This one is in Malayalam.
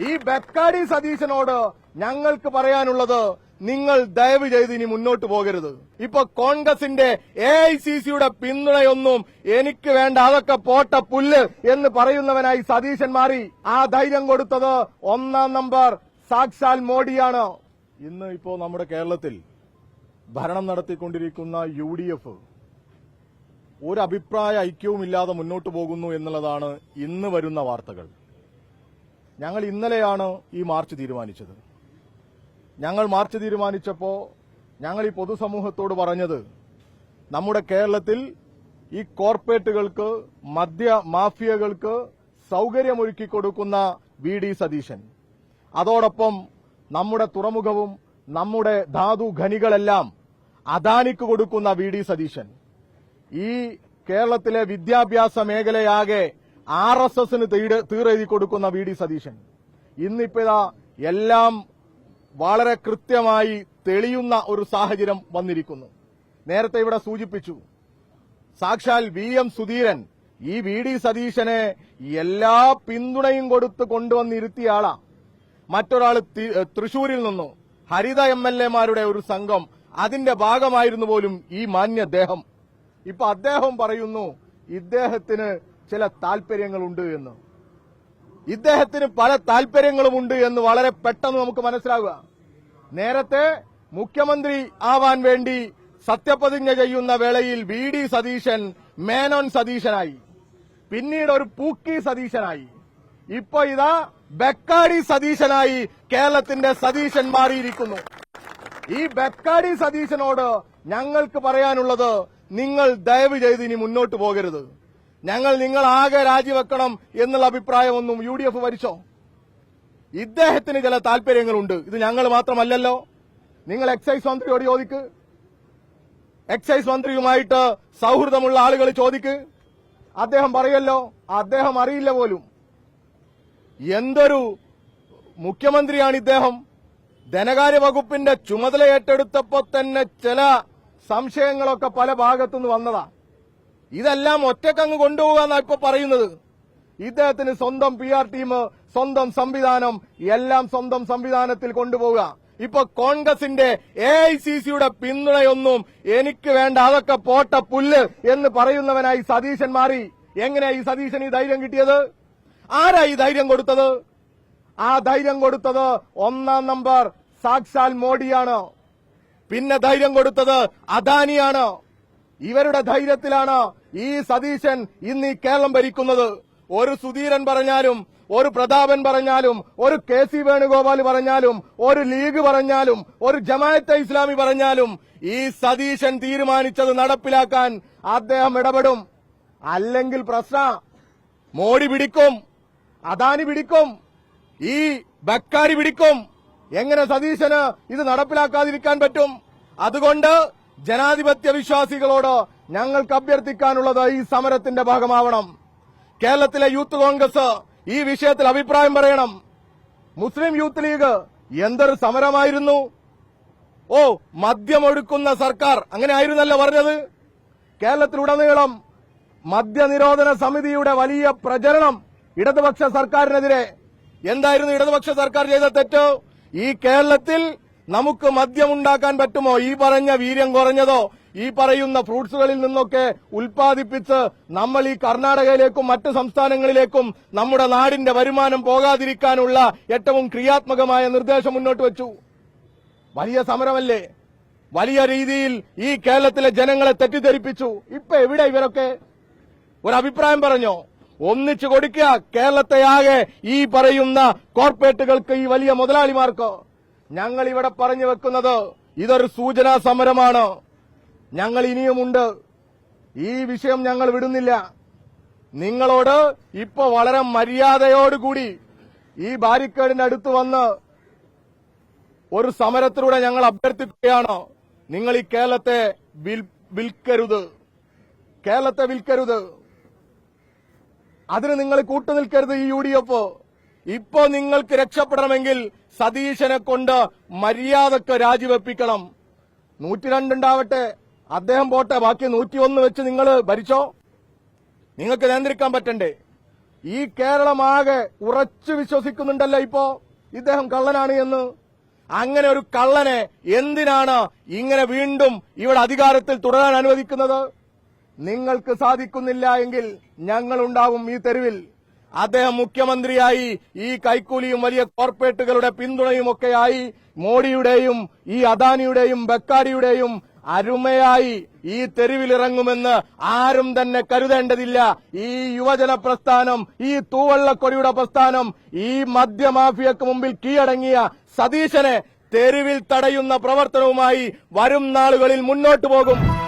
ഈ ബെക്കാടി സതീശനോട് ഞങ്ങൾക്ക് പറയാനുള്ളത്, നിങ്ങൾ ദയവ് ചെയ്ത് ഇനി മുന്നോട്ട് പോകരുത്. ഇപ്പൊ കോൺഗ്രസിന്റെ AICCയുടെ പിന്തുണയൊന്നും എനിക്ക് വേണ്ട, അതൊക്കെ പോട്ട പുല്ല് എന്ന് പറയുന്നവനായി സതീശൻ മാറി. ആ ധൈര്യം കൊടുത്തത് ഒന്നാം നമ്പർ സാക്ഷാൽ മോഡിയാണ്. ഇന്ന് ഇപ്പോ നമ്മുടെ കേരളത്തിൽ ഭരണം നടത്തിക്കൊണ്ടിരിക്കുന്ന UDF ഒരു അഭിപ്രായ ഐക്യവുമില്ലാതെ മുന്നോട്ട് പോകുന്നു എന്നുള്ളതാണ് ഇന്ന് വരുന്ന വാർത്തകൾ. ഞങ്ങൾ ഇന്നലെയാണ് ഈ മാർച്ച് തീരുമാനിച്ചത്. ഞങ്ങൾ മാർച്ച് തീരുമാനിച്ചപ്പോൾ ഞങ്ങൾ ഈ പൊതുസമൂഹത്തോട് പറഞ്ഞത്, നമ്മുടെ കേരളത്തിൽ ഈ കോർപ്പറേറ്റുകൾക്ക്, മദ്യ മാഫിയകൾക്ക് സൌകര്യമൊരുക്കി കൊടുക്കുന്ന VD സതീശൻ, അതോടൊപ്പം നമ്മുടെ തുറമുഖവും നമ്മുടെ ധാതു ഖനികളെല്ലാം അദാനിക്ക് കൊടുക്കുന്ന VD സതീശൻ, ഈ കേരളത്തിലെ വിദ്യാഭ്യാസ മേഖലയാകെ RSSന് തീറെഴുതി കൊടുക്കുന്ന VD സതീശൻ, ഇന്നിപ്പിതാ എല്ലാം വളരെ കൃത്യമായി തെളിയുന്ന ഒരു സാഹചര്യം വന്നിരിക്കുന്നു. നേരത്തെ ഇവിടെ സൂചിപ്പിച്ചു, സാക്ഷാൽ VM സുധീരൻ ഈ VD സതീശനെ എല്ലാ പിന്തുണയും കൊടുത്ത് കൊണ്ടുവന്നിരുത്തിയ ആളാ. മറ്റൊരാൾ തൃശൂരിൽ നിന്നു ഹരിത MLAമാരുടെ ഒരു സംഘം, അതിന്റെ ഭാഗമായിരുന്നു പോലും ഈ മാന്യദേഹം. ഇപ്പൊ അദ്ദേഹം പറയുന്നു ഇദ്ദേഹത്തിന് ചില താൽപര്യങ്ങളുണ്ട് എന്ന്. ഇദ്ദേഹത്തിന് പല താൽപര്യങ്ങളുമുണ്ട് എന്ന് വളരെ പെട്ടെന്ന് നമുക്ക് മനസ്സിലാവുക. നേരത്തെ മുഖ്യമന്ത്രി ആവാൻ വേണ്ടി സത്യപ്രതിജ്ഞ ചെയ്യുന്ന വേളയിൽ VD സതീശൻ മേനോൻ സതീശനായി, പിന്നീട് ഒരു പൂക്കി സതീശനായി, ഇപ്പൊ ഇതാ ബെക്കാടി സതീശനായി കേരളത്തിന്റെ സതീശൻ മാറിയിരിക്കുന്നു. ഈ ബെക്കാടി സതീശനോട് ഞങ്ങൾക്ക് പറയാനുള്ളത്, നിങ്ങൾ ദയവ് ചെയ്ത് ഇനി മുന്നോട്ട് പോകരുത്. നിങ്ങൾ ആകെ രാജിവെക്കണം എന്നുള്ള അഭിപ്രായമൊന്നും UDF വരിച്ചോ? ഇദ്ദേഹത്തിന് ചില താൽപര്യങ്ങളുണ്ട്. ഇത് ഞങ്ങൾ മാത്രമല്ലല്ലോ. നിങ്ങൾ എക്സൈസ് മന്ത്രിയോട് ചോദിക്ക്, എക്സൈസ് മന്ത്രിയുമായിട്ട് സൌഹൃദമുള്ള ആളുകൾ ചോദിക്ക്, അദ്ദേഹം പറയല്ലോ. അദ്ദേഹം അറിയില്ല പോലും. എന്തൊരു മുഖ്യമന്ത്രിയാണ് ഇദ്ദേഹം. ധനകാര്യ വകുപ്പിന്റെ ചുമതല ഏറ്റെടുത്തപ്പോ തന്നെ ചില സംശയങ്ങളൊക്കെ പല ഭാഗത്തുനിന്ന് വന്നതാ. ഇതെല്ലാം ഒറ്റക്കങ്ങ് കൊണ്ടുപോകാന്നാ ഇപ്പൊ പറയുന്നത്. ഇദ്ദേഹത്തിന് സ്വന്തം PR ടീം, സ്വന്തം സംവിധാനം, എല്ലാം സ്വന്തം സംവിധാനത്തിൽ കൊണ്ടുപോവുക. ഇപ്പൊ കോൺഗ്രസിന്റെ AICCയുടെ പിന്തുണയൊന്നും എനിക്ക് വേണ്ട, അതൊക്കെ പോട്ട പുല്ല് എന്ന് പറയുന്നവനായി സതീശൻ മാറി. എങ്ങനെയാ ഈ സതീശൻ ഈ ധൈര്യം കിട്ടിയത്? ആരാ ഈ ധൈര്യം കൊടുത്തത്? ആ ധൈര്യം കൊടുത്തത് ഒന്നാം നമ്പർ സാക്ഷാൽ മോഡിയാണ്. പിന്നെ ധൈര്യം കൊടുത്തത് അദാനിയാണ്. ഇവരുടെ ധൈര്യത്തിലാണ് ഈ സതീശൻ ഇന്ന് ഈ കേരളം ഭരിക്കുന്നത്. ഒരു സുധീരൻ പറഞ്ഞാലും, ഒരു പ്രതാപൻ പറഞ്ഞാലും, ഒരു KC വേണുഗോപാൽ പറഞ്ഞാലും, ഒരു ലീഗ് പറഞ്ഞാലും, ഒരു ജമാഅത്തെ ഇസ്ലാമി പറഞ്ഞാലും, ഈ സതീശൻ തീരുമാനിച്ചത് നടപ്പിലാക്കാൻ അദ്ദേഹം ഇടപെടും. അല്ലെങ്കിൽ പ്രശ്ന മോഡി പിടിക്കും, അദാനി പിടിക്കും, ഈ ബക്കാരി പിടിക്കും. എങ്ങനെ സതീശന് ഇത് നടപ്പിലാക്കാതിരിക്കാൻ പറ്റും? അതുകൊണ്ട് ജനാധിപത്യ വിശ്വാസികളോട് ഞങ്ങൾക്ക് അഭ്യർത്ഥിക്കാനുള്ളത്, ഈ സമരത്തിന്റെ ഭാഗമാവണം. കേരളത്തിലെ യൂത്ത് കോൺഗ്രസ് ഈ വിഷയത്തിൽ അഭിപ്രായം പറയണം. മുസ്ലിം യൂത്ത് ലീഗ് എന്തൊരു സമരമായിരുന്നു. മദ്യമൊഴുക്കുന്ന സർക്കാർ, അങ്ങനെ ആയിരുന്നല്ലോ പറഞ്ഞത്. കേരളത്തിലുടനീളം മദ്യനിരോധന സമിതിയുടെ വലിയ പ്രചരണം ഇടതുപക്ഷ സർക്കാരിനെതിരെ. എന്തായിരുന്നു ഇടതുപക്ഷ സർക്കാർ ചെയ്ത തെറ്റ്? ഈ കേരളത്തിൽ നമുക്ക് മദ്യമുണ്ടാക്കാൻ പറ്റുമോ? ഈ പറഞ്ഞ വീര്യം കുറഞ്ഞതോ ഈ പറയുന്ന ഫ്രൂട്ട്സുകളിൽ നിന്നൊക്കെ ഉൽപ്പാദിപ്പിച്ച് നമ്മൾ ഈ കർണാടകയിലേക്കും മറ്റ് സംസ്ഥാനങ്ങളിലേക്കും നമ്മുടെ നാടിന്റെ വരുമാനം പോകാതിരിക്കാനുള്ള ഏറ്റവും ക്രിയാത്മകമായ നിർദ്ദേശം മുന്നോട്ട് വെച്ചു. വലിയ സമരമല്ലേ? വലിയ രീതിയിൽ ഈ കേരളത്തിലെ ജനങ്ങളെ തെറ്റിദ്ധരിപ്പിച്ചു. ഇപ്പൊ എവിടെ ഇവരൊക്കെ? ഒരഭിപ്രായം പറഞ്ഞോ? ഒന്നിച്ചു കൊടുക്കുക കേരളത്തെ ആകെ ഈ പറയുന്ന കോർപ്പറേറ്റുകൾക്ക്, ഈ വലിയ മുതലാളിമാർക്ക്. ഞങ്ങൾ ഇവിടെ പറഞ്ഞു വെക്കുന്നത്, ഇതൊരു സൂചനാ സമരമാണ്. ഞങ്ങൾ ഇനിയുമുണ്ട്. ഈ വിഷയം ഞങ്ങൾ വിടുന്നില്ല. നിങ്ങളോട് ഇപ്പൊ വളരെ മര്യാദയോടുകൂടി ഈ ബാരിക്കേഡിന്റെ അടുത്ത് വന്ന് ഒരു സമരത്തിലൂടെ ഞങ്ങൾ അഭ്യർത്ഥിക്കുകയാണ്. നിങ്ങൾ ഈ കേരളത്തെ വിൽക്കരുത്. കേരളത്തെ വിൽക്കരുത്. അതിന് നിങ്ങൾ കൂട്ടുനിൽക്കരുത്. ഈ UDF ഇപ്പോ നിങ്ങൾക്ക് രക്ഷപ്പെടണമെങ്കിൽ സതീശനെ കൊണ്ട് മര്യാദക്ക് രാജിവെപ്പിക്കണം. 102 ഉണ്ടാവട്ടെ, അദ്ദേഹം പോട്ടെ, ബാക്കി 101 വെച്ച് നിങ്ങൾ ഭരിച്ചോ. നിങ്ങൾക്ക് നിയന്ത്രിക്കാൻ പറ്റണ്ടേ? ഈ കേരളമാകെ ഉറച്ചു വിശ്വസിക്കുന്നുണ്ടല്ലോ ഇപ്പോ ഇദ്ദേഹം കള്ളനാണ് എന്ന്. അങ്ങനെ ഒരു കള്ളനെ എന്തിനാണ് ഇങ്ങനെ വീണ്ടും ഇവിടെ അധികാരത്തിൽ തുടരാൻ അനുവദിക്കുന്നത്? നിങ്ങൾക്ക് സാധിക്കുന്നില്ല എങ്കിൽ ഞങ്ങളുണ്ടാവും ഈ തെരുവിൽ. അദ്ദേഹം മുഖ്യമന്ത്രിയായി ഈ കൈക്കൂലിയും വലിയ കോർപ്പറേറ്റുകളുടെ പിന്തുണയുമൊക്കെയായി മോഡിയുടെയും ഈ അദാനിയുടെയും ബക്കാരിയുടെയും അരുമയായി ഈ തെരുവിലിറങ്ങുമെന്ന് ആരും തന്നെ കരുതേണ്ടതില്ല. ഈ യുവജന പ്രസ്ഥാനം, ഈ തൂവള്ളക്കൊടിയുടെ പ്രസ്ഥാനം, ഈ മദ്യമാഫിയക്ക് മുമ്പിൽ കീഴടങ്ങിയ സതീശനെ തെരുവിൽ തടയുന്ന പ്രവർത്തനവുമായി വരും നാളുകളിൽ മുന്നോട്ടു പോകും.